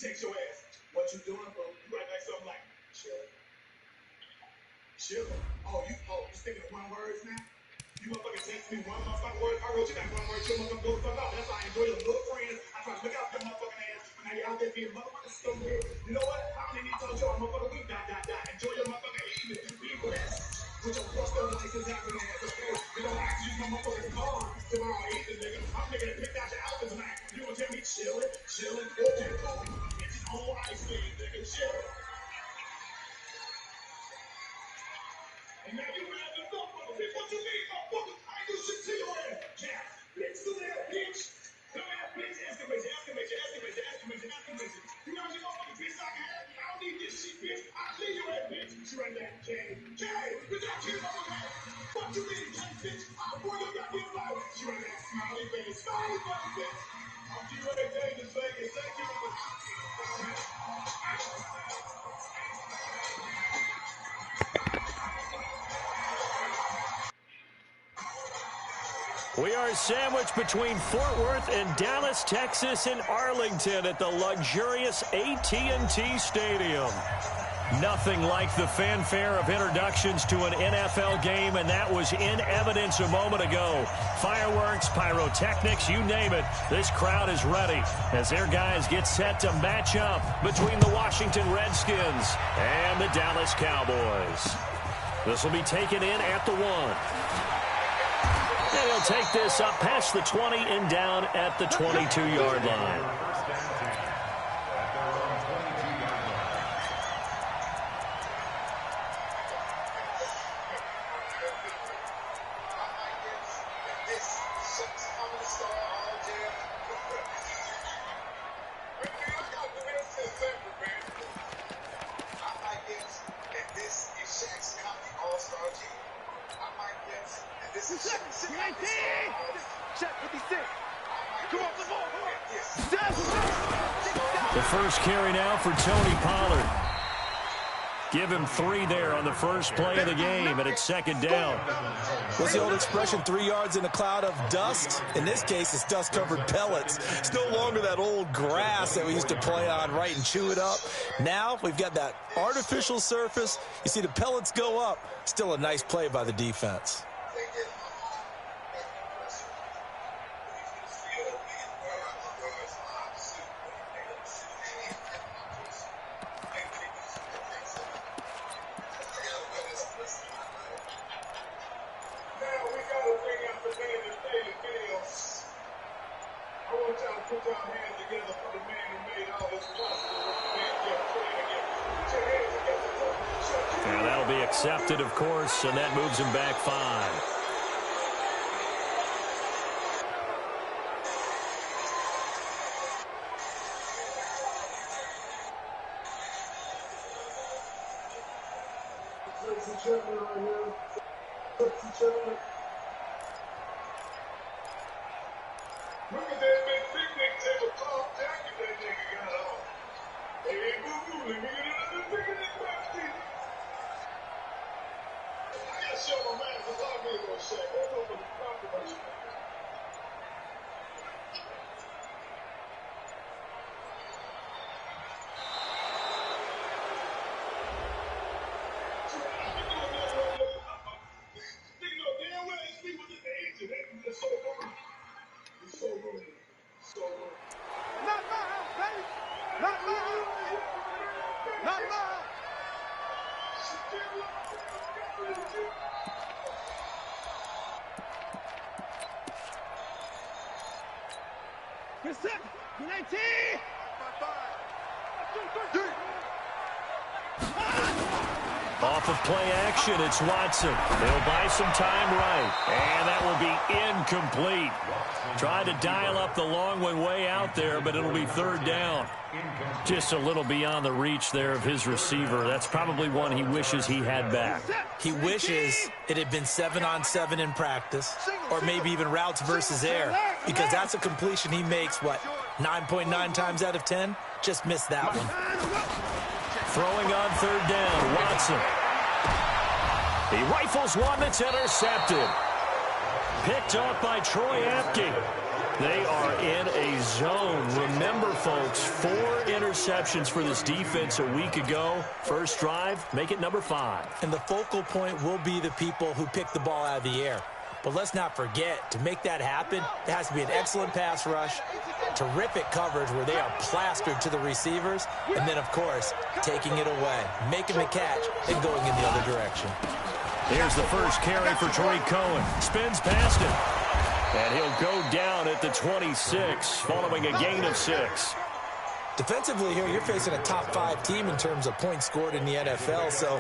text your ass. What you doing, bro? You write back something like, chill. Chill. Oh, you sticking to one word now? You motherfucking text me one motherfucking word. I wrote you that one word. You motherfucking go fuck off. That's why I enjoy your little friends. I try to look out your motherfucking ass. But now you're out there being motherfucking stupid. You know what? I don't even need to tell you a motherfucking week. Enjoy your motherfucking evening. Be blessed. With your fucked up license happening ass. Okay? You don't have to use my motherfucking car tomorrow evening, nigga. I'm nigga that picked out your outfit tonight. You gonna tell me chillin'? Okay, cool. It's his own ice cream, nigga. Chill. And now you have the motherfucker. Bitch, what you mean, motherfucker? I ain't do shit to your ass. Cat, bitch, do that, bitch. Dumb ass bitch, estimation. You know what you motherfucking bitch I can have? I don't need this shit, bitch. I'll leave your ass, bitch. She right there, Kay, bitch, I can't motherfucker. What you mean, Kay, bitch? I'll pour your goddamn life. She right there, smiley face, bitch. I'm G-Ray Davis, Vegas. Thank you. We are sandwiched between Fort Worth and Dallas, Texas, and Arlington at the luxurious AT&T Stadium. Nothing like the fanfare of introductions to an NFL game, and that was in evidence a moment ago. Fireworks, pyrotechnics, you name it. This crowd is ready as their guys get set to match up between the Washington Redskins and the Dallas Cowboys. This will be taken in at the 1. And he'll take this up past the 20 and down at the 22-yard line. The first carry now for Tony Pollard. Give him 3 there on the first play of the game, and it's second down. What's the old expression, 3 yards in a cloud of dust? In this case, it's dust-covered pellets. It's no longer that old grass that we used to play on, right, and chew it up. Now we've got that artificial surface. You see the pellets go up. Still a nice play by the defense. And that'll be accepted, of course, and that moves him back 5. Look at that big picnic table cloth jacket that nigga got on. Hey, boo-boo, let me get another picnic basket. I gotta show my man because I'm really gonna shake. Hold on for the controversy. Off of play action, it's Watson. They'll buy some time right. And that will be incomplete. Tried to dial up the long one way out there, but it'll be third down. Just a little beyond the reach there of his receiver. That's probably one he wishes he had back. He wishes it had been 7-on-7 in practice, or maybe even routes versus air, because that's a completion he makes, 9.9 times out of 10? Just missed that one. Throwing on third down, Watson. He rifles one that's intercepted. Picked off by Troy Apke. They are in a zone. Remember, folks, 4 interceptions for this defense a week ago. First drive, make it number 5. And the focal point will be the people who pick the ball out of the air. But let's not forget, to make that happen, there has to be an excellent pass rush, terrific coverage where they are plastered to the receivers, and then, of course, taking it away, making the catch, and going in the other direction. Here's the first carry for Tariq Cohen. Spins past him. And he'll go down at the 26, following a gain of 6. Defensively here, you're facing a top 5 team in terms of points scored in the NFL. So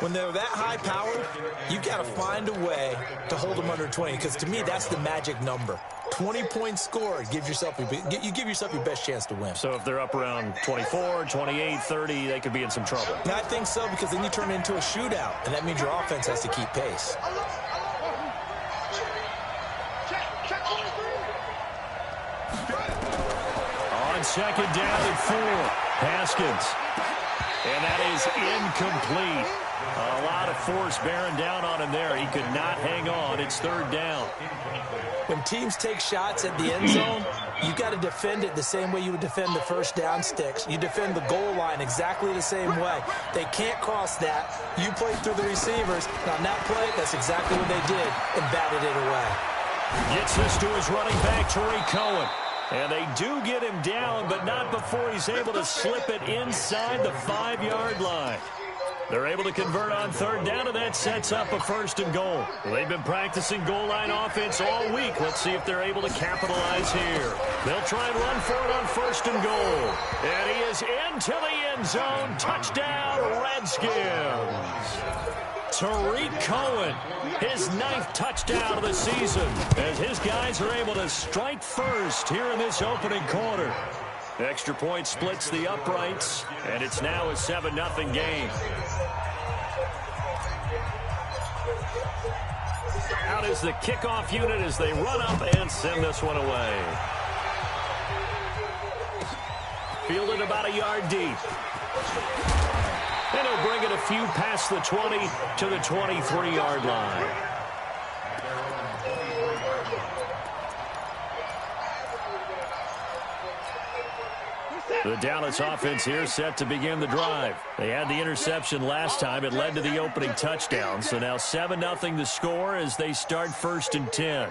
when they're that high powered, you've got to find a way to hold them under 20. Because to me, that's the magic number. 20 points scored gives yourself you give yourself your best chance to win. So if they're up around 24, 28, 30, they could be in some trouble. I think so, because then you turn it into a shootout, and that means your offense has to keep pace. Second down and 4. Haskins. And that is incomplete. A lot of force bearing down on him there. He could not hang on. It's 3rd down. When teams take shots at the end zone, you got to defend it the same way you would defend the first down sticks. You defend the goal line exactly the same way. They can't cross that. You play through the receivers. And on that play, that's exactly what they did and batted it away. Gets this to his running back, Tariq Cohen. And they do get him down, but not before he's able to slip it inside the 5-yard line. They're able to convert on 3rd down, and that sets up a 1st and goal. They've been practicing goal line offense all week. Let's see if they're able to capitalize here. They'll try and run for it on 1st and goal. And he is into the end zone. Touchdown, Redskins. Tariq Cohen, his 9th touchdown of the season, as his guys are able to strike first here in this opening quarter. Extra point splits the uprights, and it's now a 7-0 game. Out is the kickoff unit as they run up and send this one away. Fielded about a yard deep. And he'll bring it a few past the 20 to the 23-yard line. The Dallas offense here set to begin the drive. They had the interception last time. It led to the opening touchdown. So now 7-0 the score as they start 1st and 10.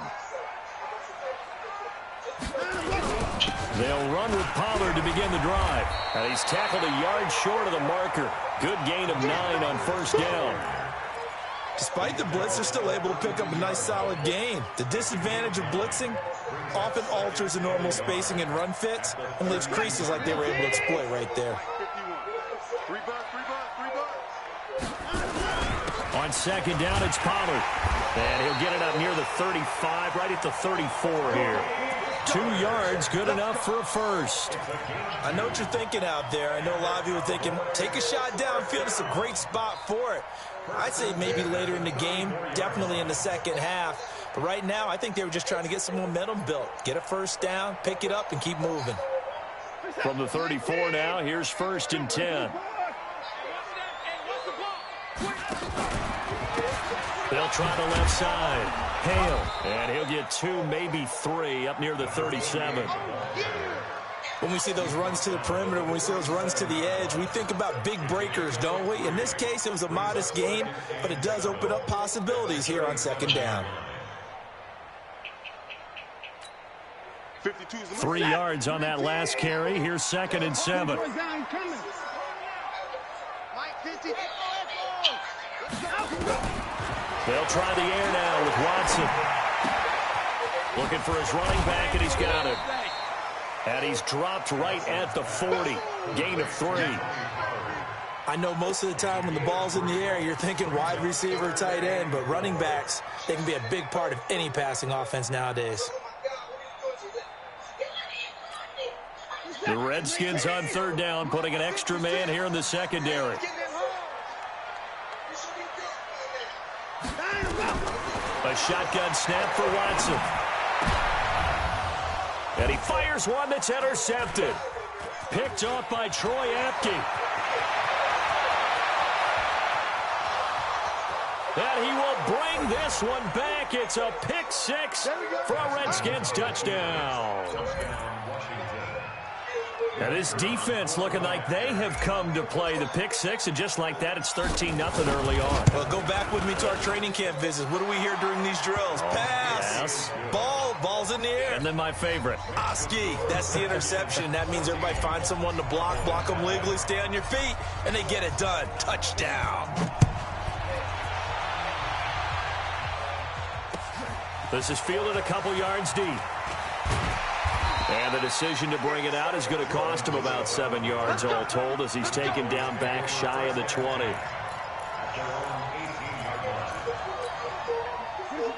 They'll run with Pollard to begin the drive. And he's tackled a yard short of the marker. Good gain of 9 on 1st down. Despite the blitz, they're still able to pick up a nice solid gain. The disadvantage of blitzing often alters the normal spacing and run fits and leaves creases like they were able to exploit right there. On 2nd down, it's Pollard. And he'll get it up near the 35, right at the 34 here. 2 yards, good enough for a 1st. I know what you're thinking out there. I know a lot of you are thinking, take a shot downfield. It's a great spot for it. I'd say maybe later in the game, definitely in the second half. But right now, I think they were just trying to get some momentum built. Get a 1st down, pick it up, and keep moving. From the 34 now, here's 1st and 10. They'll try the left side. Hale. And he'll get 2, maybe 3 up near the 37. When we see those runs to the perimeter, when we see those runs to the edge, we think about big breakers, don't we? In this case, it was a modest gain, but it does open up possibilities here on 2nd down. 3 yards on that last carry. Here's 2nd and 7. They'll try the air now with Watson. Looking for his running back, and he's got it. And he's dropped right at the 40. Gain of 3. I know most of the time when the ball's in the air, you're thinking wide receiver, tight end, but running backs, they can be a big part of any passing offense nowadays. The Redskins on 3rd down, putting an extra man here in the secondary. A shotgun snap for Watson. And he fires one that's intercepted. Picked off by Troy Apke. And he will bring this one back. It's a pick six for a Redskins touchdown. And this defense looking like they have come to play the pick six, and just like that, it's 13-0 early on. Well, go back with me to our training camp visits. What do we hear during these drills? Pass, yes. Ball's in the air. And then my favorite. Oski, that's the interception. That means everybody finds someone to block them legally, stay on your feet, and they get it done. Touchdown. This is fielded a couple yards deep. And the decision to bring it out is going to cost him about 7 yards all told as he's taken down back shy of the 20.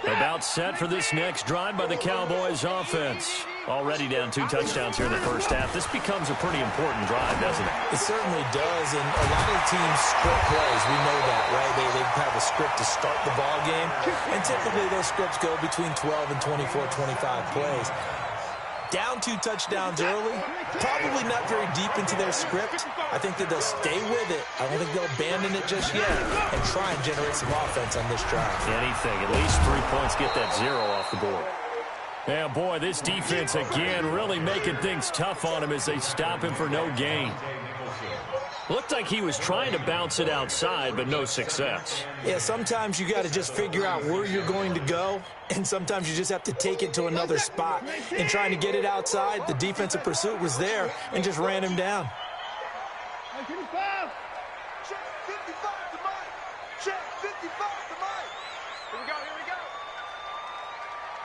About set for this next drive by the Cowboys offense. Already down 2 touchdowns here in the first half. This becomes a pretty important drive, doesn't it? It certainly does, and a lot of the teams script plays. We know that, right? They have a script to start the ball game, and typically those scripts go between 12 and 24, 25 plays. Down 2 touchdowns early, probably not very deep into their script. I think that they'll stay with it. I don't think they'll abandon it just yet and try and generate some offense on this drive. Anything, at least 3 points, get that 0 off the board. Yeah, boy, this defense again really making things tough on him as they stop him for no gain. Looked like he was trying to bounce it outside, but no success. Yeah, sometimes you got to just figure out where you're going to go, and sometimes you just have to take it to another spot. In trying to get it outside, the defensive pursuit was there and just ran him down. Check 55 to Mike. Check 55 to Mike. Here we go.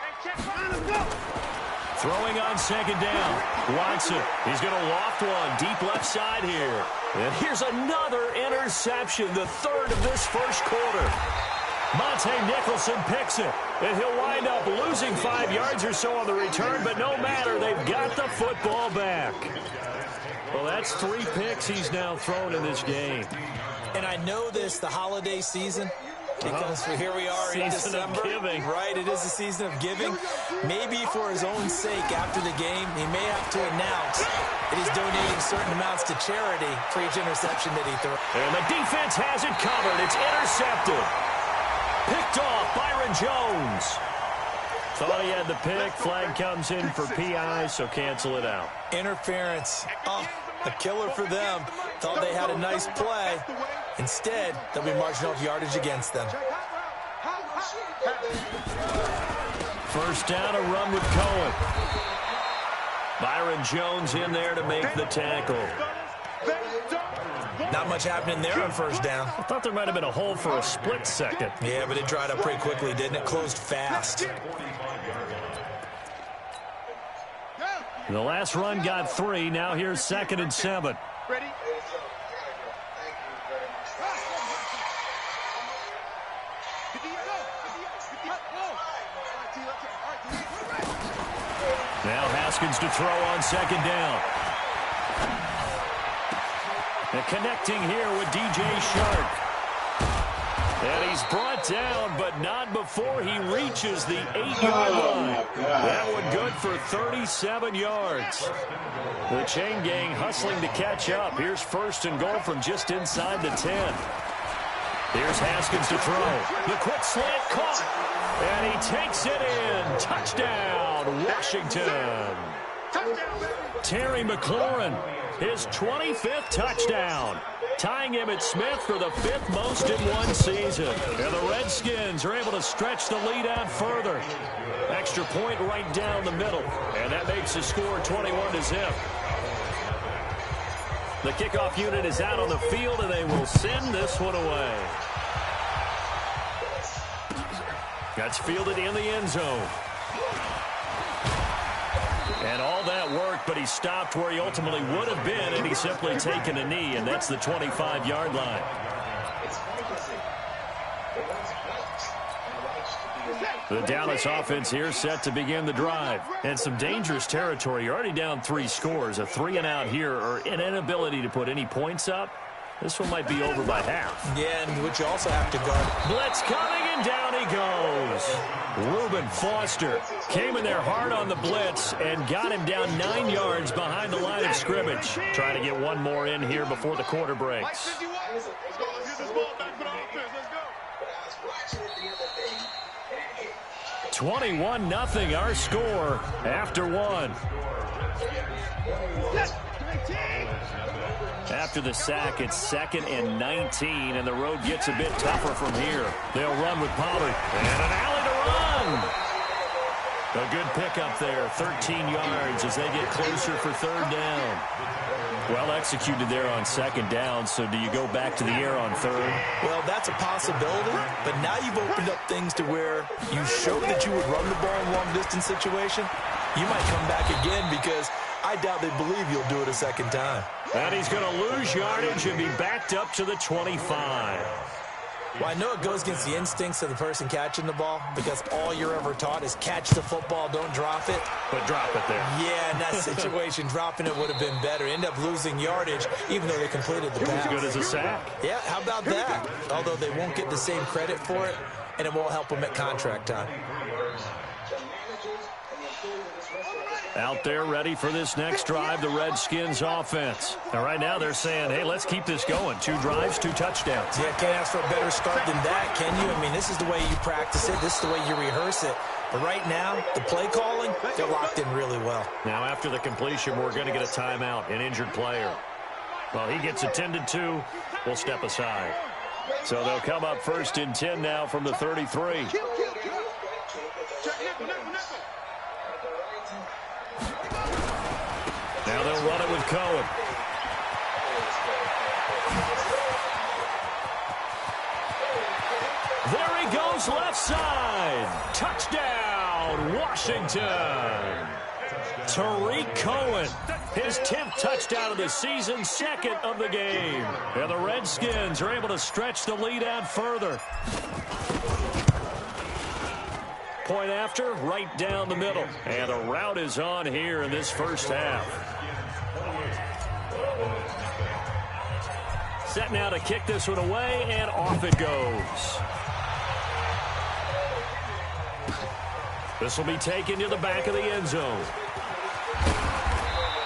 And check 5 to go. Throwing on second down. Watson. He's going to loft one deep left side here. And here's another interception, the third of this first quarter. Monte Nicholson picks it. And he'll wind up losing 5 yards or so on the return, but no matter, they've got the football back. Well, that's 3 picks he's now thrown in this game. And I know this, the holiday season, because here we are in December, right? It is the season of giving. Maybe for his own sake, after the game, he may have to announce that he's donating certain amounts to charity for each interception that he threw. And the defense has it covered. It's intercepted. Picked off, Byron Jones. Thought he had the pick. Flag comes in for PI, so cancel it out. Interference. Oh, a killer for them. Thought they had a nice play. Instead, they'll be marching off yardage against them. First down, a run with Cohen. Byron Jones in there to make the tackle. Not much happening there on first down. I thought there might have been a hole for a split second. Yeah, but it dried up pretty quickly, didn't it? Closed fast. The last run got 3. Now here's 2nd and 7. Ready? Now Haskins to throw on second down. And connecting here with DJ Shark. And he's brought down, but not before he reaches the 8-yard line. That one good for 37 yards. The chain gang hustling to catch up. Here's 1st and goal from just inside the 10. Here's Haskins to throw. The quick slant caught. And he takes it in. Touchdown, Washington. Terry McLaurin, his 25th touchdown. Tying him at Smith for the 5th most in one season. And the Redskins are able to stretch the lead out further. Extra point right down the middle. And that makes the score 21-0. The kickoff unit is out on the field, and they will send this one away. That's fielded in the end zone. And all that worked, but he stopped where he ultimately would have been, and he's simply taken a knee, and that's the 25-yard line. The Dallas offense here set to begin the drive. And some dangerous territory. You're already down 3 scores. A 3-and-out here, or an inability to put any points up. This one might be over by half. Yeah, and which you also have to guard. Blitz coming, and down he goes. Reuben Foster came in there hard on the blitz and got him down 9 yards behind the line of scrimmage. Trying to get one more in here before the quarter breaks. 21-0 our score after one. After the sack, it's 2nd and 19, and the road gets a bit tougher from here. They'll run with Pollard. And an alley to run. A good pickup there, 13 yards as they get closer for 3rd down. Well executed there on 2nd down, so do you go back to the air on 3rd? Well, that's a possibility, but now you've opened up things to where you showed that you would run the ball in long-distance situation. You might come back again because I doubt they believe you'll do it a 2nd time. And he's going to lose yardage and be backed up to the 25. Well, I know it goes against the instincts of the person catching the ball because all you're ever taught is catch the football, don't drop it. But drop it there. Yeah, in that situation, dropping it would have been better. End up losing yardage even though they completed the pass. As good as a sack. Yeah, how about that? Although they won't get the same credit for it, and it won't help them at contract time. Out there ready for this next drive, the Redskins offense. And right now they're saying, hey, let's keep this going. 2 drives, 2 touchdowns. Yeah, can't ask for a better start than that, can you? I mean, this is the way you practice it. This is the way you rehearse it. But right now, the play calling, they're locked in really well. Now after the completion, we're going to get a timeout, an injured player. Well, he gets attended to. We'll step aside. So they'll come up 1st and 10 now from the 33. Now they'll run it with Cohen. There he goes left side. Touchdown, Washington. Tariq Cohen, his 10th touchdown of the season, 2nd of the game. And the Redskins are able to stretch the lead out further. Point after, right down the middle. And the route is on here in this first half. Set now to kick this one away, and off it goes. This will be taken to the back of the end zone.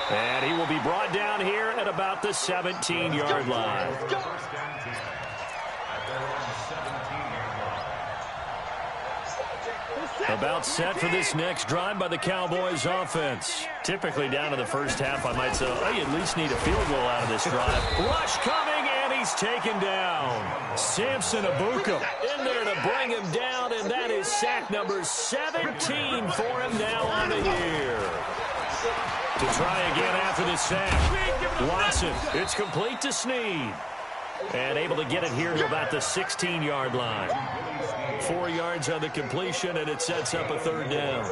And he will be brought down here at about the 17-yard line. About set for this next drive by the Cowboys offense. Typically down to the first half, I might say, oh, you at least need a field goal out of this drive. Rush coming, and he's taken down. Samson Abuka in there to bring him down, and that is sack number 17 for him now on the year. To try again after the sack. Watson, it's complete to Snead. And able to get it here to about the 16-yard line. 4 yards on the completion, and it sets up a 3rd down.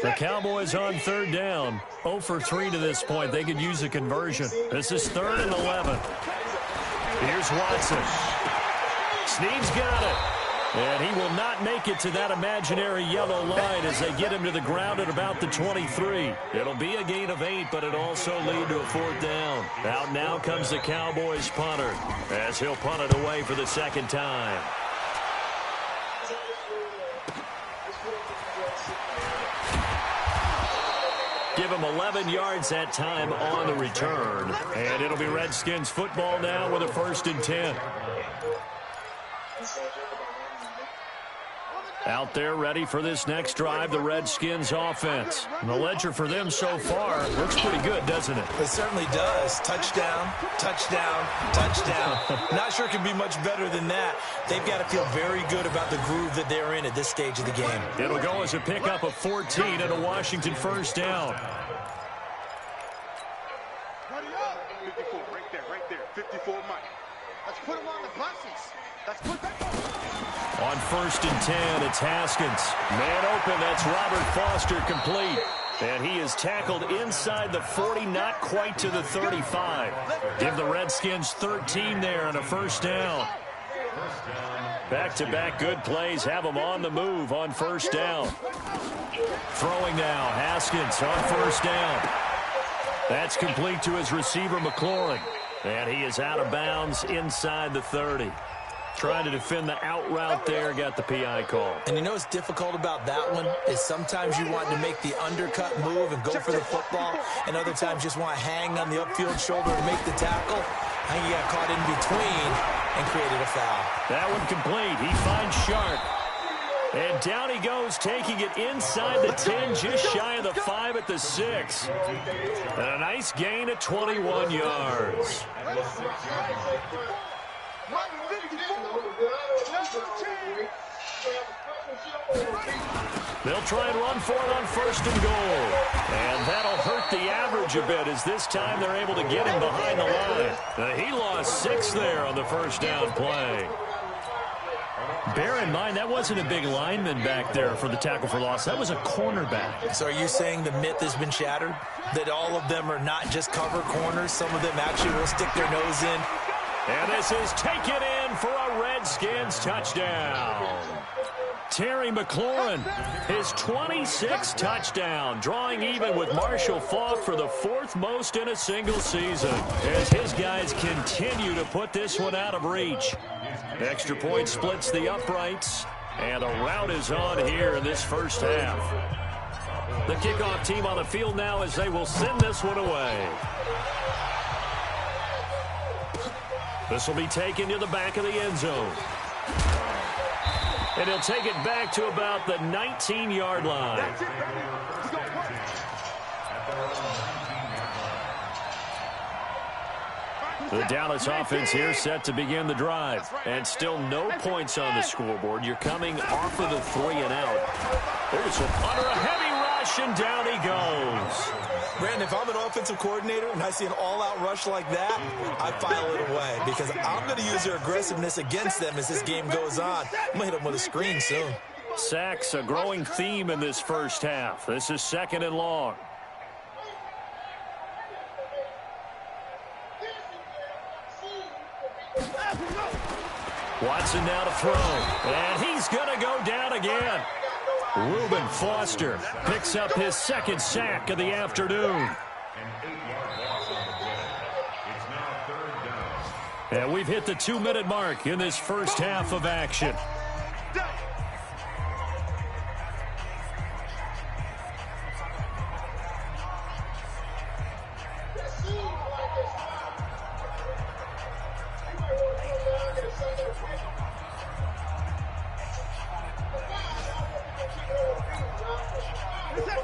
The Cowboys on 3rd down. 0 for 3 to this point. They could use a conversion. This is 3rd and 11. Here's Watson. Snead's got it. And he will not make it to that imaginary yellow line as they get him to the ground at about the 23. It'll be a gain of 8, but it'll also lead to a 4th down. Out now comes the Cowboys punter as he'll punt it away for the 2nd time. Give him 11 yards that time on the return. And it'll be Redskins football now with a 1st and 10. Out there ready for this next drive, the Redskins offense. And the ledger for them so far looks pretty good, doesn't it? It certainly does. Touchdown, touchdown, touchdown. Not sure it can be much better than that. They've got to feel very good about the groove that they're in at this stage of the game. It'll go as a pickup of 14 and a Washington 1st down. 54, right there. 54 Mike. Let's put him on the buses. Let's put that. On 1st and 10, it's Haskins. Man open, that's Robert Foster complete. And he is tackled inside the 40, not quite to the 35. Give the Redskins 13 there and a 1st down. Back-to-back good plays have them on the move on 1st down. Throwing now, Haskins on 1st down. That's complete to his receiver, McLaurin. And he is out of bounds inside the 30. Trying to defend the out route there, got the PI call. And you know what's difficult about that one is sometimes you want to make the undercut move and go for the football, and other times just want to hang on the upfield shoulder and make the tackle. I think you got caught in between, and created a foul. That one complete. He finds Sharp. And down he goes, taking it inside the 10, just shy of the 5 at the 6. And a nice gain of 21 yards. They'll try and run for it on 1st and goal. And that'll hurt the average a bit, as this time they're able to get him behind the line. He lost 6 there on the first down play. Bear in mind, that wasn't a big lineman back there for the tackle for loss. That was a cornerback. So are you saying the myth has been shattered? That all of them are not just cover corners? Some of them actually will stick their nose in? And this is taken in for a Redskins touchdown. Terry McLaurin, his 26th touchdown, drawing even with Marshall Faulk for the 4th most in a single season, as his guys continue to put this one out of reach. Extra point splits the uprights, and a rout is on here in this first half. The kickoff team on the field now, as they will send this one away. This will be taken to the back of the end zone. And he'll take it back to about the 19-yard line. The Dallas offense here set to begin the drive. And still no points on the scoreboard. You're coming off of the 3 and out. There's a punter, a heavy rush, and down he goes. Brandon, if I'm an offensive coordinator and I see an all-out rush like that, I file it away because I'm going to use their aggressiveness against them as this game goes on. I'm going to hit them with a screen soon. Sacks, a growing theme in this first half. This is 2nd and long. Watson now to throw, and he's going to go down again. Reuben Foster picks up his 2nd sack of the afternoon. And we've hit the 2-minute mark in this first half of action.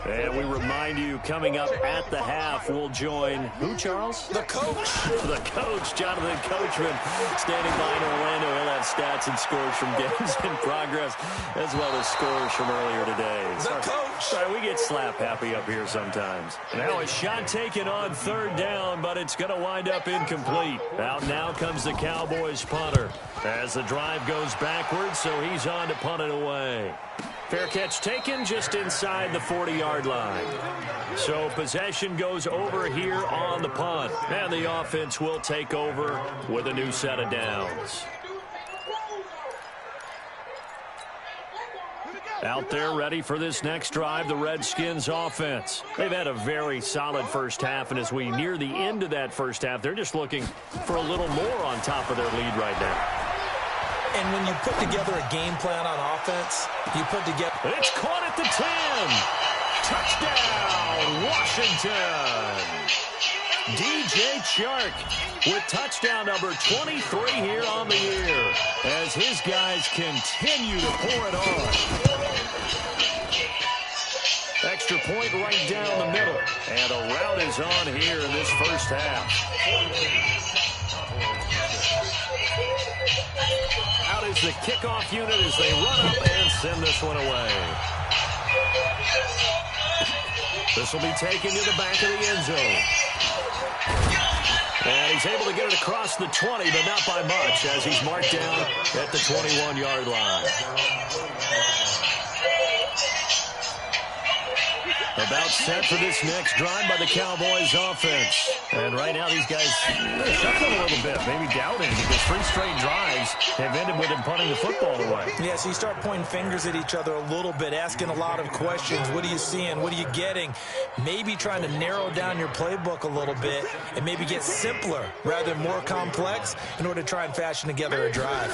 And we remind you, coming up at the half, we'll join who, Charles? The coach. The coach, Jonathan Coachman, standing by in Orlando. He'll have stats and scores from games in progress, as well as scores from earlier today. The coach. Sorry, we get slap happy up here sometimes. Now a shot taken on 3rd down, but it's going to wind up incomplete. Out now comes the Cowboys punter as the drive goes backwards, so he's on to punt it away. Fair catch taken just inside the 40-yard line. So possession goes over here on the punt. And the offense will take over with a new set of downs. Out there ready for this next drive, the Redskins offense. They've had a very solid first half, and as we near the end of that first half, they're just looking for a little more on top of their lead right now. And when you put together a game plan on offense, you put together... It's caught at the 10. Touchdown, Washington. DJ Chark with touchdown number 23 here on the year as his guys continue to pour it on. Extra point right down the middle. And a rout is on here in this first half. Out is the kickoff unit as they run up and send this one away. This will be taken to the back of the end zone. And he's able to get it across the 20, but not by much, as he's marked down at the 21-yard line. About set for this next drive by the Cowboys offense. And right now these guys shuffling a little bit, maybe doubting, because 3 straight drives have ended with them punting the football away. Yeah, so you start pointing fingers at each other a little bit, asking a lot of questions. What are you seeing? What are you getting? Maybe trying to narrow down your playbook a little bit and maybe get simpler rather than more complex in order to try and fashion together a drive.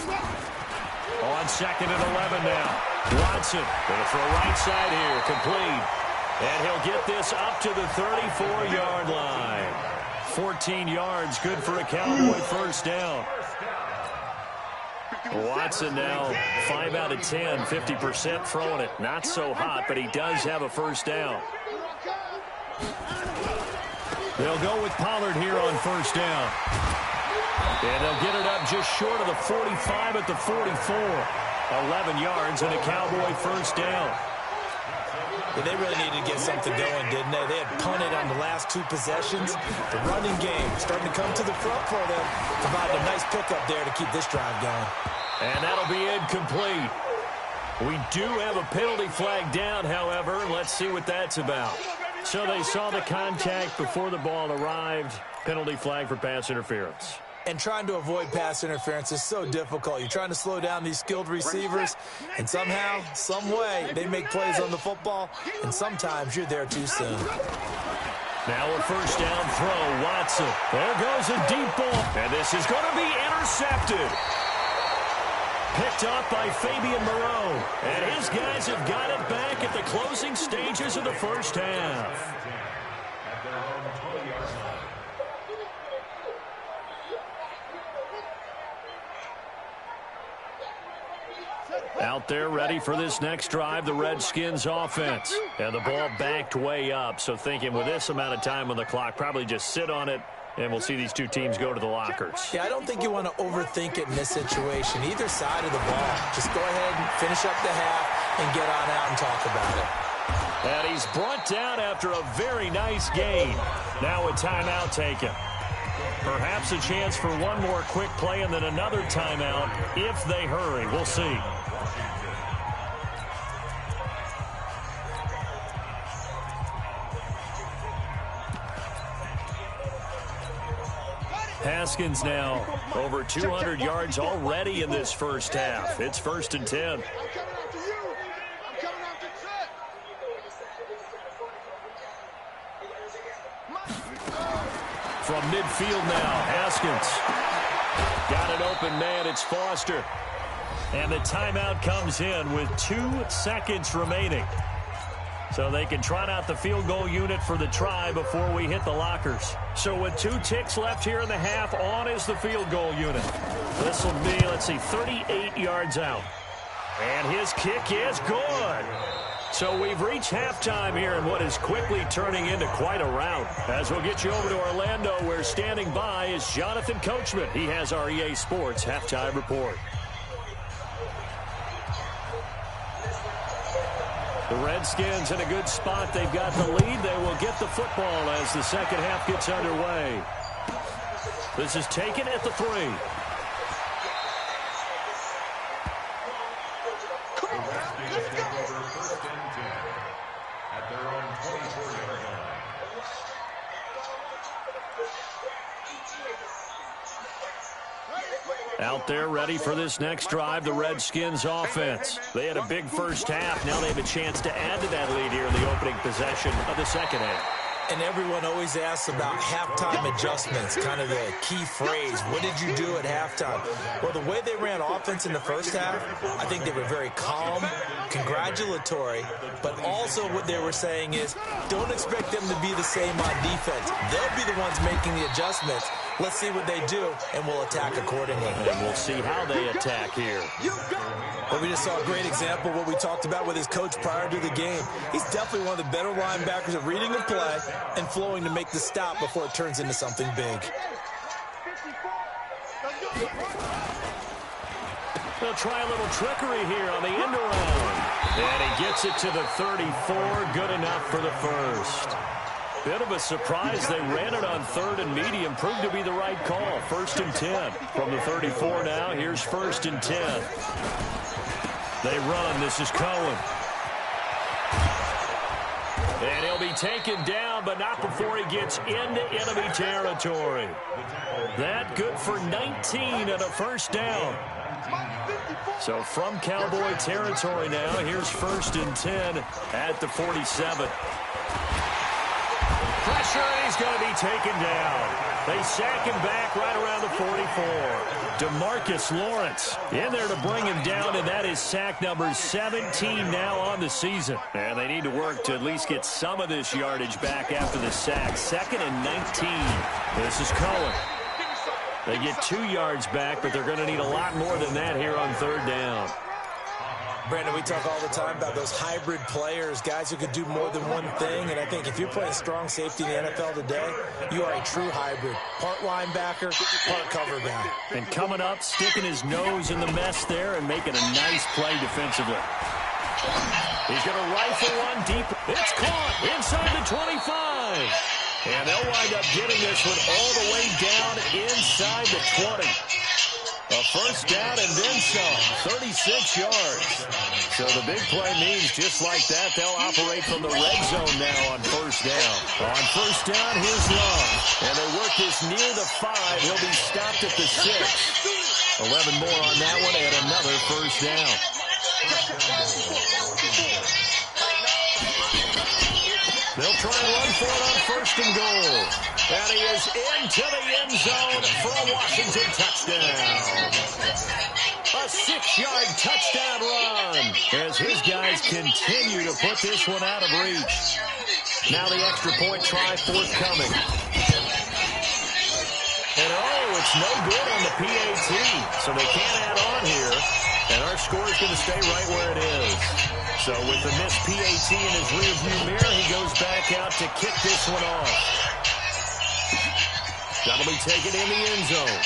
On 2nd and 11 now. Watson going to throw right side here, complete. And he'll get this up to the 34-yard line. 14 yards, good for a Cowboy first down. Watson now 5 out of 10, 50% throwing it. Not so hot, but he does have a first down. They'll go with Pollard here on first down. And they'll get it up just short of the 45 at the 44. 11 yards and a Cowboy first down. Yeah, they really needed to get something going, didn't they? They had punted on the last 2 possessions. The running game starting to come to the front for them. Provided a nice pickup there to keep this drive going. And that'll be incomplete. We do have a penalty flag down, however. Let's see what that's about. So they saw the contact before the ball arrived. Penalty flag for pass interference. And trying to avoid pass interference is so difficult. You're trying to slow down these skilled receivers, and somehow, some way, they make plays on the football, and sometimes you're there too soon. Now a first down throw, Watson. There goes a deep ball, and this is going to be intercepted. Picked up by Fabian Moreau, and his guys have got it back at the closing stages of the first half. Out there ready for this next drive, the Redskins offense. And the ball backed way up, so thinking with this amount of time on the clock, probably just sit on it, and we'll see these 2 teams go to the lockers. Yeah, I don't think you want to overthink it in this situation. Either side of the ball. Just go ahead and finish up the half and get on out and talk about it. And he's brought down after a very nice gain. Now a timeout taken. Perhaps a chance for one more quick play and then another timeout if they hurry. We'll see. Haskins now over 200 yards already in this first half. It's 1st and 10. From midfield now, Haskins. Got an open man, it's Foster. And the timeout comes in with 2 seconds remaining. So they can trot out the field goal unit for the try before we hit the lockers. So with 2 ticks left here in the half, on is the field goal unit. This will be, let's see, 38 yards out. And his kick is good. So we've reached halftime here in what is quickly turning into quite a rout. As we'll get you over to Orlando, where standing by is Jonathan Coachman. He has our EA Sports halftime report. The Redskins in a good spot. They've got the lead. They will get the football as the second half gets underway. This is taken at the 3. Out there ready for this next drive, the Redskins offense. They had a big first half. Now they have a chance to add to that lead here in the opening possession of the second half. And everyone always asks about halftime adjustments, kind of the key phrase. What did you do at halftime? Well, the way they ran offense in the first half, I think they were very calm, congratulatory, but also what they were saying is don't expect them to be the same on defense. They'll be the ones making the adjustments. Let's see what they do, and we'll attack accordingly. And we'll see how they attack here. Well, we just saw a great example of what we talked about with his coach prior to the game. He's definitely one of the better linebackers at reading a play and flowing to make the stop before it turns into something big. They'll try a little trickery here on the end around. And he gets it to the 34. Good enough for the first. Bit of a surprise. They ran it on 3rd and medium. Proved to be the right call. 1st and 10. From the 34 now, here's 1st and 10. They run. This is Cohen. And he'll be taken down, but not before he gets into enemy territory. That good for 19 and a first down. So from Cowboy territory now, here's 1st and 10 at the 47. Pressure, and he's going to be taken down. They sack him back right around the 44. DeMarcus Lawrence in there to bring him down, and that is sack number 17 now on the season. And they need to work to at least get some of this yardage back after the sack. 2nd and 19. This is Cohen. They get 2 yards back, but they're going to need a lot more than that here on 3rd down. Brandon, we talk all the time about those hybrid players, guys who could do more than one thing. And I think if you're playing strong safety in the NFL today, you are a true hybrid. Part linebacker, part cover guy. And coming up, sticking his nose in the mess there and making a nice play defensively. He's going to rifle one deep. It's caught inside the 25. And they'll wind up getting this one all the way down inside the 20. A first down and then some, 36 yards. So the big play means just like that, they'll operate from the red zone now on 1st down. On 1st down, here's Love. And they work this near the 5. He'll be stopped at the 6. 11 more on that one and another 1st down. They'll try and run for it on 1st and goal. And he is into the end zone for a Washington touchdown. A 6-yard touchdown run as his guys continue to put this one out of reach. Now the extra point try forthcoming. And it's no good on the PAT, so they can't add on here. And our score is going to stay right where it is. So with the missed PAT in his rearview mirror, he goes back out to kick this one off. That'll be taken in the end zone.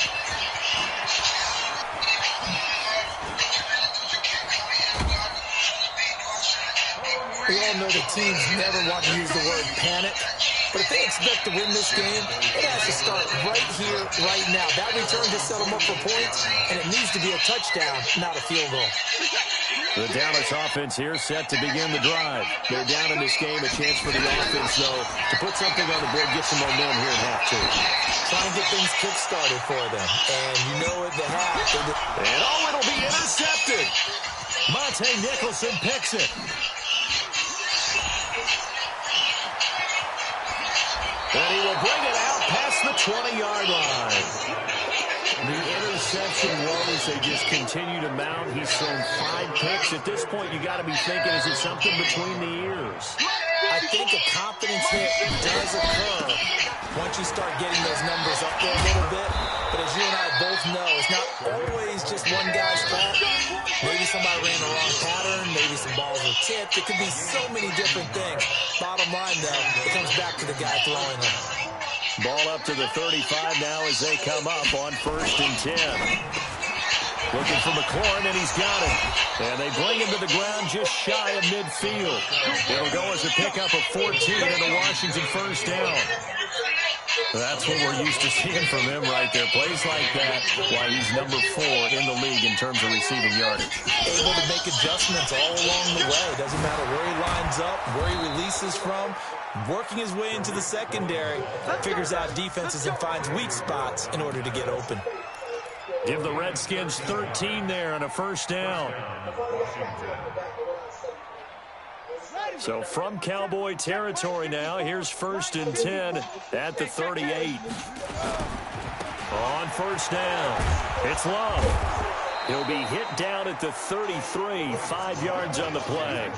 We all know the teams never want to use the word panic. But if they expect to win this game, it has to start right here, right now. That return just set them up for points, and it needs to be a touchdown, not a field goal. The Dallas offense here set to begin the drive. They're down in this game. A chance for the offense, though, to put something on the board, get some momentum here at half 2. Try and get things kick-started for them. And you know at the half. And it'll be intercepted. Monte Nicholson picks it. And he will bring it out past the 20-yard line. The interception woes, they just continue to mount. He's thrown 5 picks. At this point, you got to be thinking, is it something between the ears? I think a confidence hit does occur once you start getting those numbers up there a little bit. But as you and I both know, it's not always just one guy's fault. Maybe somebody ran the wrong pattern. Maybe some balls were tipped. It could be so many different things. Bottom line, though, it comes back to the guy throwing them. Ball up to the 35 now as they come up on 1st and 10. Looking for McLaurin, and he's got him. And they bring him to the ground just shy of midfield. It'll go as a pickup of 14 and a Washington 1st down. That's what we're used to seeing from him right there. Plays like that, why he's number 4 in the league in terms of receiving yardage. Able to make adjustments all along the way. Doesn't matter where he lines up, where he releases from. Working his way into the secondary, figures out defenses and finds weak spots in order to get open. Give the Redskins 13 there and a 1st down. So from Cowboy territory now, here's 1st and 10 at the 38. On 1st down, it's Love. He'll be hit down at the 33, 5 yards on the play.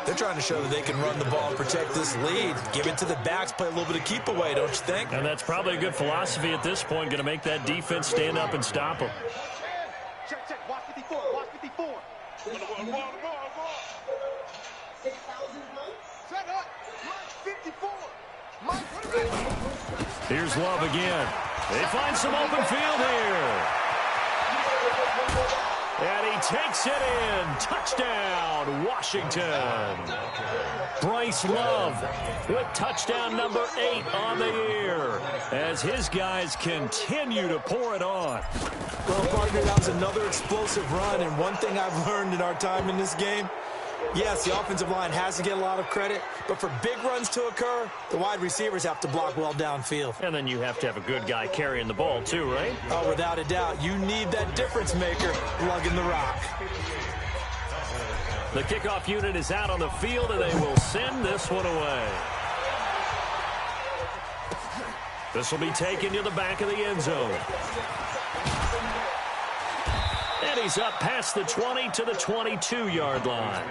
They're trying to show that they can run the ball and protect this lead. Give it to the backs, play a little bit of keep away, don't you think? And that's probably a good philosophy at this point, going to make that defense stand up and stop them. Check, watch 54, watch 54. Set up, Mike 54. Mike, put it back. Here's Love again. They find some open field here. And he takes it in. Touchdown, Washington. Bryce Love with touchdown number 8 on the year as his guys continue to pour it on. Well, partner, that was another explosive run, and one thing I've learned in our time in this game, yes, the offensive line has to get a lot of credit, but for big runs to occur, the wide receivers have to block well downfield. And then you have to have a good guy carrying the ball too, right? Oh, without a doubt. You need that difference maker lugging the rock. The kickoff unit is out on the field, and they will send this one away. This will be taken to the back of the end zone. And he's up past the 20 to the 22-yard line.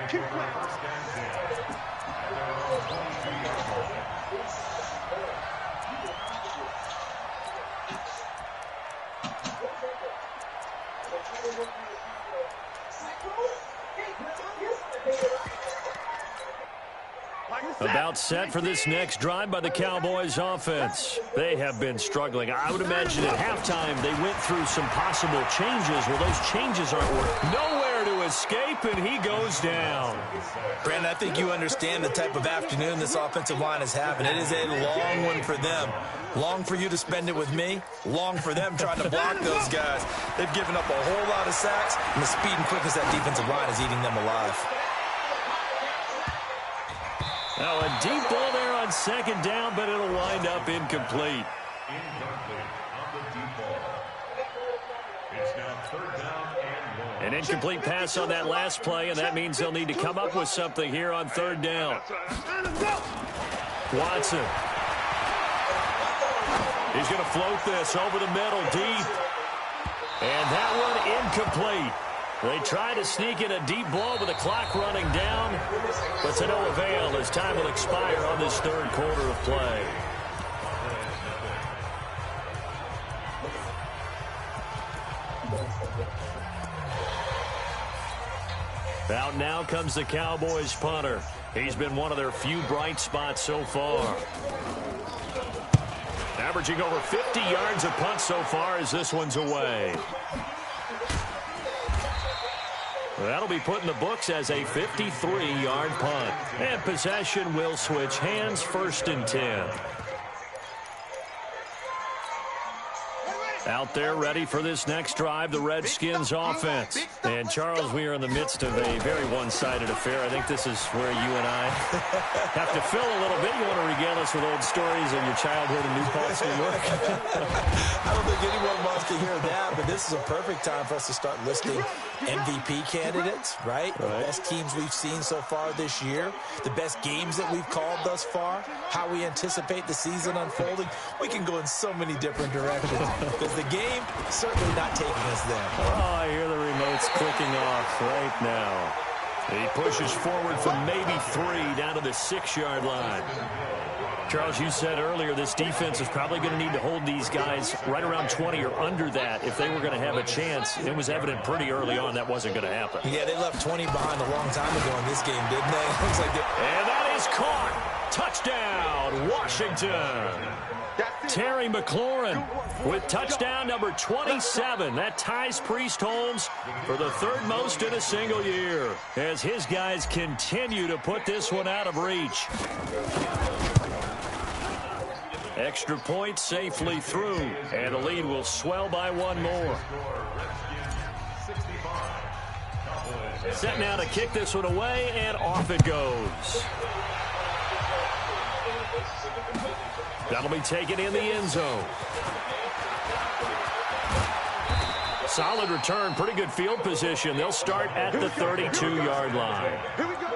About set for this next drive by the Cowboys offense. They have been struggling. I would imagine at halftime they went through some possible changes. Well, those changes aren't working. Nowhere to escape, and he goes down. Brandon, I think you understand the type of afternoon this offensive line is having. It is a long one for them. Long for you to spend it with me. Long for them trying to block those guys. They've given up a whole lot of sacks, and the speed and quickness of that defensive line is eating them alive. Now a deep ball there on second down, but it'll wind up incomplete. An incomplete pass on that last play, and that means they'll need to come up with something here on third down. Watson. He's going to float this over the middle, deep. And that one incomplete. They try to sneak in a deep ball with the clock running down, but to no avail as time will expire on this third quarter of play. Out now comes the Cowboys punter. He's been one of their few bright spots so far. Averaging over 50 yards a punt so far as this one's away. That'll be put in the books as a 53-yard punt. And possession will switch hands, 1st and 10. Out there ready for this next drive, the Redskins offense. And, Charles, we are in the midst of a very one-sided affair. I think this is where you and I have to fill a little bit. You want to regale us with old stories of your childhood in New Paltz, New York? I don't think anyone wants to hear that, but this is a perfect time for us to start listing MVP candidates, right? The best teams we've seen so far this year, the best games that we've called thus far, how we anticipate the season unfolding. We can go in so many different directions. The game certainly not taking us there. Oh, I hear the remotes clicking off right now. He pushes forward from maybe 3 down to the 6-yard line. Charles, you said earlier this defense is probably going to need to hold these guys right around 20 or under that if they were going to have a chance. It was evident pretty early on that wasn't going to happen. Yeah, they left 20 behind a long time ago in this game, didn't they? Looks like and that is caught. Touchdown, Washington. Terry McLaurin with touchdown number 27. That ties Priest Holmes for the 3rd most in a single year as his guys continue to put this one out of reach. Extra point safely through, and the lead will swell by 1 more. Set now to kick this one away, and off it goes. That'll be taken in the end zone. Solid return, pretty good field position. They'll start at the 32-yard line. Here we go.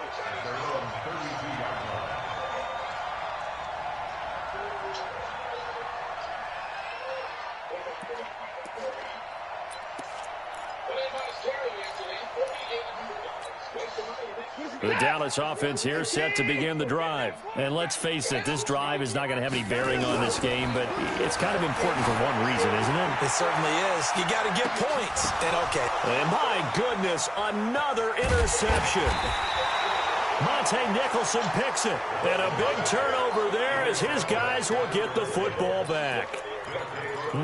The Dallas offense here set to begin the drive. And let's face it, this drive is not going to have any bearing on this game, but it's kind of important for one reason, isn't it? It certainly is. You got to get points. And my goodness, another interception. Monte Nicholson picks it. And a big turnover there as his guys will get the football back.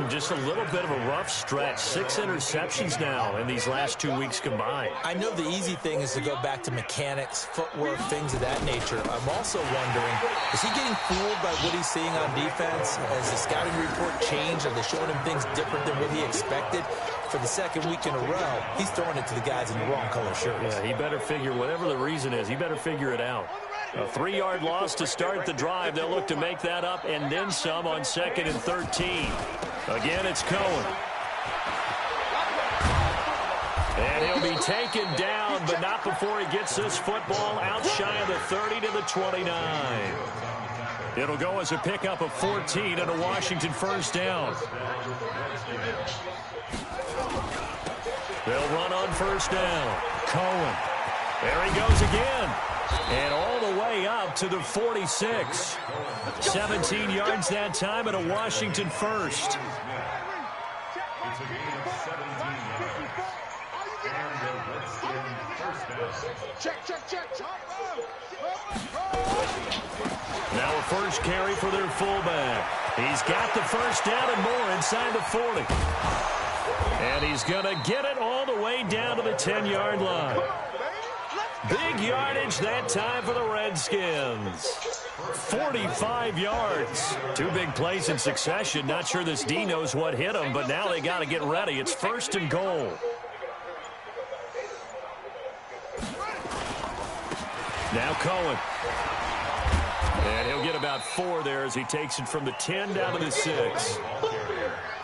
Just a little bit of a rough stretch. 6 interceptions now in these last 2 weeks combined. I know the easy thing is to go back to mechanics, footwork, things of that nature. I'm also wondering, is he getting fooled by what he's seeing on defense? Has the scouting report changed? Are they showing him things different than what he expected? For the 2nd week in a row, he's throwing it to the guys in the wrong color shirts. Yeah, he better figure, whatever the reason is, he better figure it out. A 3-yard loss to start the drive. They'll look to make that up and then some on 2nd and 13. Again, it's Cohen. And he'll be taken down, but not before he gets this football out shy of the 30 to the 29. It'll go as a pickup of 14 and a Washington 1st down. They'll run on 1st down. Cohen. There he goes again. And all the way up to the 46. 17 yards that time and a Washington 1st. Check. first carry for their fullback. He's got the first down and more inside the 40. And he's going to get it all the way down to the 10-yard line. Big yardage that time for the Redskins. 45 yards. Two big plays in succession. Not sure this D knows what hit him, but now they got to get ready. It's 1st and goal. Now Cohen. And he'll get about 4 there as he takes it from the 10 down to the 6.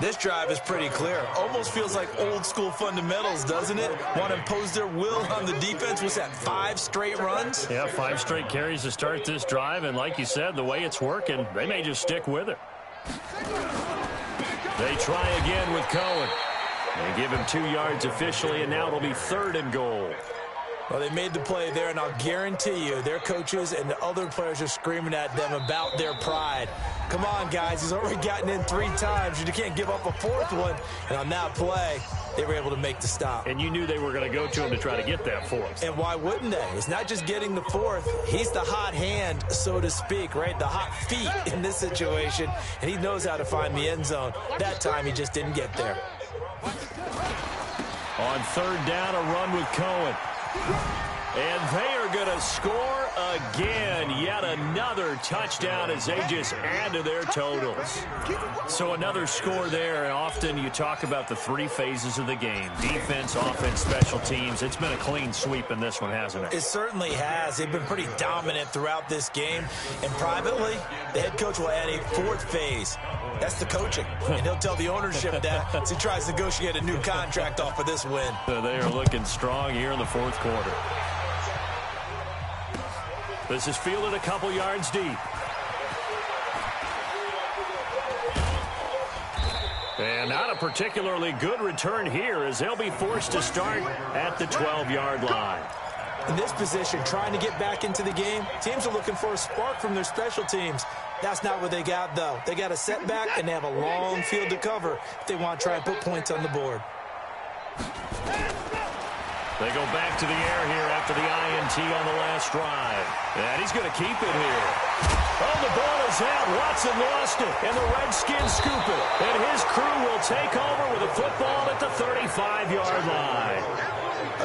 This drive is pretty clear. Almost feels like old school fundamentals, doesn't it? Want to impose their will on the defense. Was that 5 straight runs? Yeah, 5 straight carries to start this drive. And like you said, the way it's working, they may just stick with it. They try again with Cohen. They give him 2 yards officially, and now it'll be 3rd and goal. Well, they made the play there, and I'll guarantee you their coaches and the other players are screaming at them about their pride. Come on, guys. He's already gotten in 3 times. You can't give up a 4th one. And on that play, they were able to make the stop. And you knew they were going to go to him to try to get that 4th. And why wouldn't they? It's not just getting the 4th. He's the hot hand, so to speak, right? The hot feet in this situation. And he knows how to find the end zone. That time, he just didn't get there. On 3rd down, a run with Cohen. And they are going to score again. Yet another touchdown as they just add to their totals. So another score there. And often you talk about the 3 phases of the game. Defense, offense, special teams. It's been a clean sweep in this one, hasn't it? It certainly has. They've been pretty dominant throughout this game. And privately, the head coach will add a 4th phase. That's the coaching. And he'll tell the ownership that as he tries to negotiate a new contract off of this win. So they are looking strong here in the 4th quarter. This is fielded a couple yards deep. And not a particularly good return here as they'll be forced to start at the 12-yard line. In this position, trying to get back into the game, teams are looking for a spark from their special teams. That's not what they got, though. They got a setback, and they have a long field to cover if they want to try and put points on the board. They go back to the air here after the INT on the last drive. And he's going to keep it here. Oh, the ball is out. Watson lost it, and the Redskins scoop it. And his crew will take over with a football at the 35-yard line.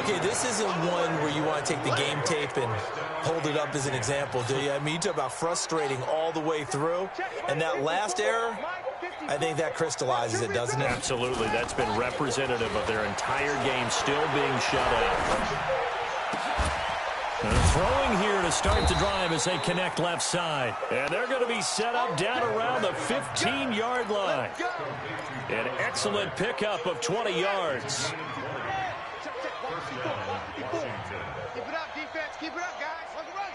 Okay, this isn't one where you want to take the game tape and hold it up as an example, do you? I mean, you talk about frustrating all the way through. And that last error, I think that crystallizes it, doesn't it? Absolutely. That's been representative of their entire game still being shut out. Throwing here to start the drive as they connect left side. And they're going to be set up down around the 15-yard line. An excellent pickup of 20 yards. Keep it up, defense. Keep it up, guys. Let's run.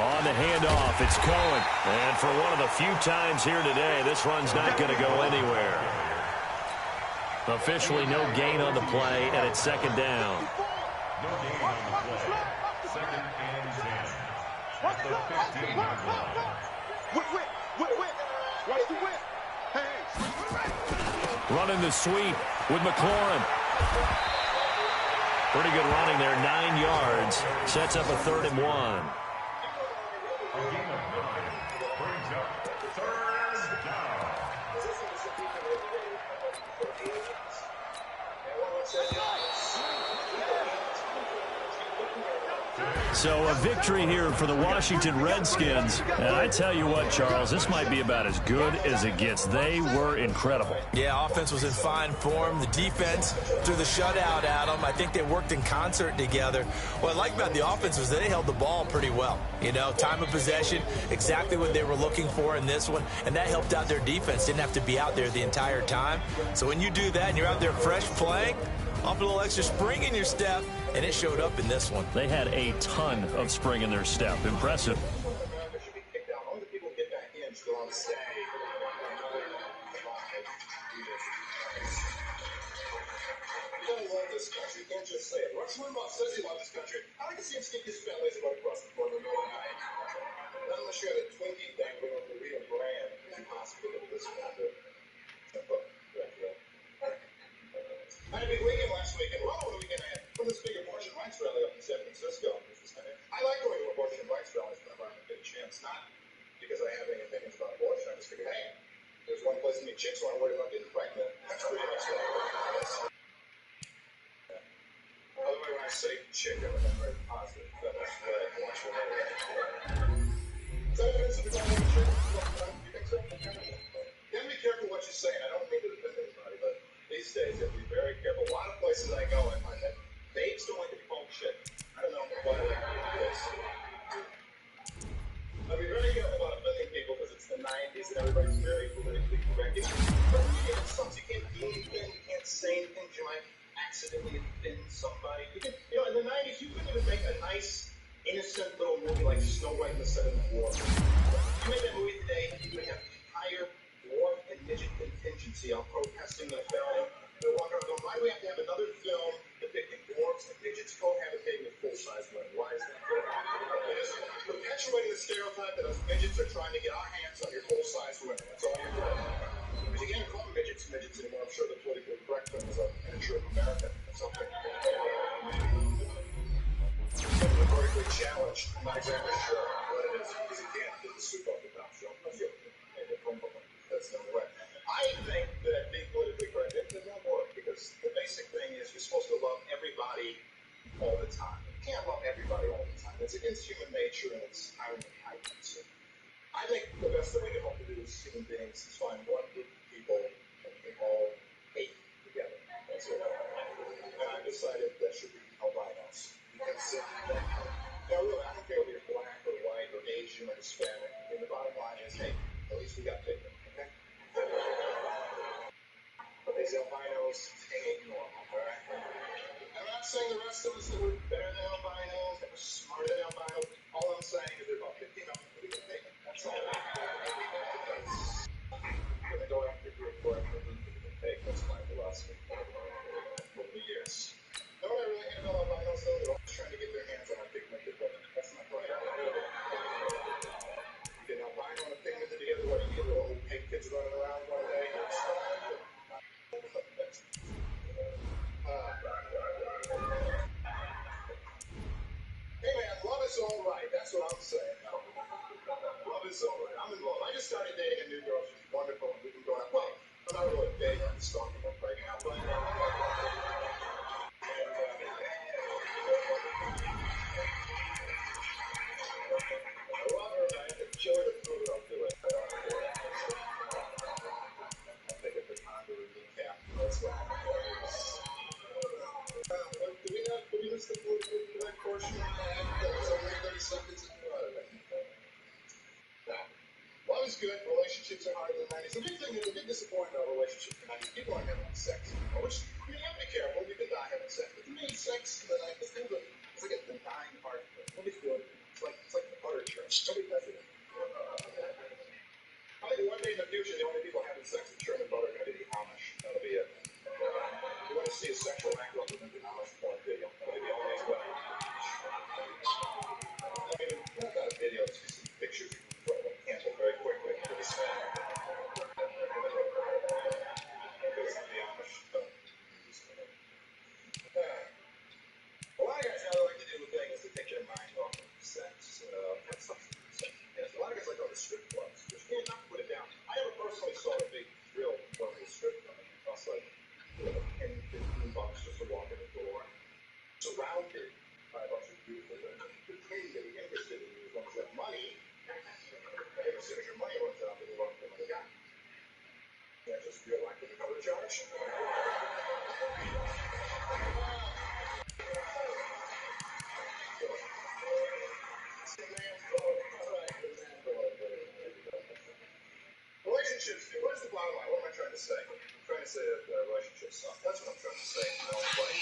On the handoff, it's Cohen. And for one of the few times here today, this run's not going to go anywhere. Officially no gain on the play, and it's 2nd down. No gain on the play. 2nd and 10. At the 15-yard line. Whip. Watch the whip. Hey. Running the sweep with McLaurin. Pretty good running there, 9 yards. Sets up a 3rd and 1. A gain of 9 brings up 3rd down. So a victory here for the Washington Redskins. And I tell you what, Charles, this might be about as good as it gets. They were incredible. Yeah, offense was in fine form. The defense threw the shutout at them. I think they worked in concert together. What I like about the offense was they held the ball pretty well. You know, time of possession, exactly what they were looking for in this one. And that helped out their defense. Didn't have to be out there the entire time. So when you do that and you're out there fresh playing, off a little extra spring in your step, and it showed up in this one. They had a ton of spring in their step. Impressive. I had a big weekend last weekend. Well, what a weekend I had. From this big abortion rights rally up in San Francisco. I like going mean, chicks aren't worried about getting pregnant. That's pretty much what it is. By the way, when I say chick, I'm very positive. That's what I want you to know. Is that offensive to call me a chick? You think so? You have to be careful what you say. I don't mean to offend anybody, but these days you have to be very careful. A lot of places I go, I find that babes don't like to be called shit. I don't know why they do this. I'll be very careful about offending people because it's the 90s and everybody's very politically correct. It sucks. You can't do anything. You can't say anything. You might accidentally offend somebody. In the 90s, you couldn't even make a nice, innocent little movie like Snow White and the Seven Dwarfs. You make that movie today, you would have an entire dwarf and midget contingency out protesting the film. They're walking around going, why do we have to have another film depicting dwarfs and midgets cohabitating with full-size women? Why is that? It is perpetuating the stereotype that us midgets are trying to get our hands on your full-size women. That's all you're doing. Because you can't call them midgets anymore. I'm sure the politically correct term is a miniature American or something. Vertically challenged. I'm not exactly sure what it is because you can't get the soup off the top shelf. That's the only way. I think that being politically correct does not work because the basic thing is you're supposed to love everybody all the time. You can't love everybody all the time. It's against human nature and it's highly heightened. I think the best thing we can hope to do as human beings is find one group of people that we can all hate together. That's it. And I decided that should be albinos. Because, really, I don't care whether you're black or white or Asian or Hispanic. And the bottom line is, hey, at least we got pigment, okay? But these albinos ain't normal, all right? I'm not saying the rest of us that we're better than albinos, that we're smarter than albinos. All I'm saying is there are about 15 of them that we can take. That's all. When they go after group work, they need to take. That's my philosophy over the years. You know what I really hate about albinos, though? They're always trying to get their hands on our pigmented women. That's not right. You get an albino and a pigmented together, what do you get? Little old pig kids running around one day? Hey man, love is all right. That's what I'm saying. Love is all right. I'm in love. I just started dating a new girl. She's wonderful. And we've been going up. Well, I'm not really dating. I'm stalking her right now. But I love her. I have to kill her to prove it. I'll do it. I'll take it for time to recap. That's what I'm do we miss the politically correct portion? It's only 30 seconds into love is good. Relationships are hard in the 90s. The big thing, the big disappointment about relationships in the 90s, people aren't having sex anymore. Which, you have to be careful. You can die having sex. But to me, sex in the 90s, it's like a benign part of it. Nobody's doing it. It's like the butter church. Nobody does it. I think one day in the future, the only people having sex with churn and butter are going to be the Amish. That'll be it. You want to see a sexual act of an Amish porn video. That'll be the only way. I mean, not a video, it's just some pictures you can throw and cancel very quickly. Because the Amish don't use it. A lot of guys, how they like to do the thing is to take their mind off of sex. That's something. Yes, a lot of guys like going to strip clubs. Just can't not put it down. I never personally saw a big thrill going to a strip club. It costs like $10, $15 just to walk in the door. Surrounded by a bunch of beautiful women who claim to be interested in you as long as you have money. And as soon as your money runs out, they will run for money got. Yeah, just feel like the cover charge. Relationships, what is the bottom line? What am I trying to say? I'm trying to say that relationships suck. That's what I'm trying to say. Like,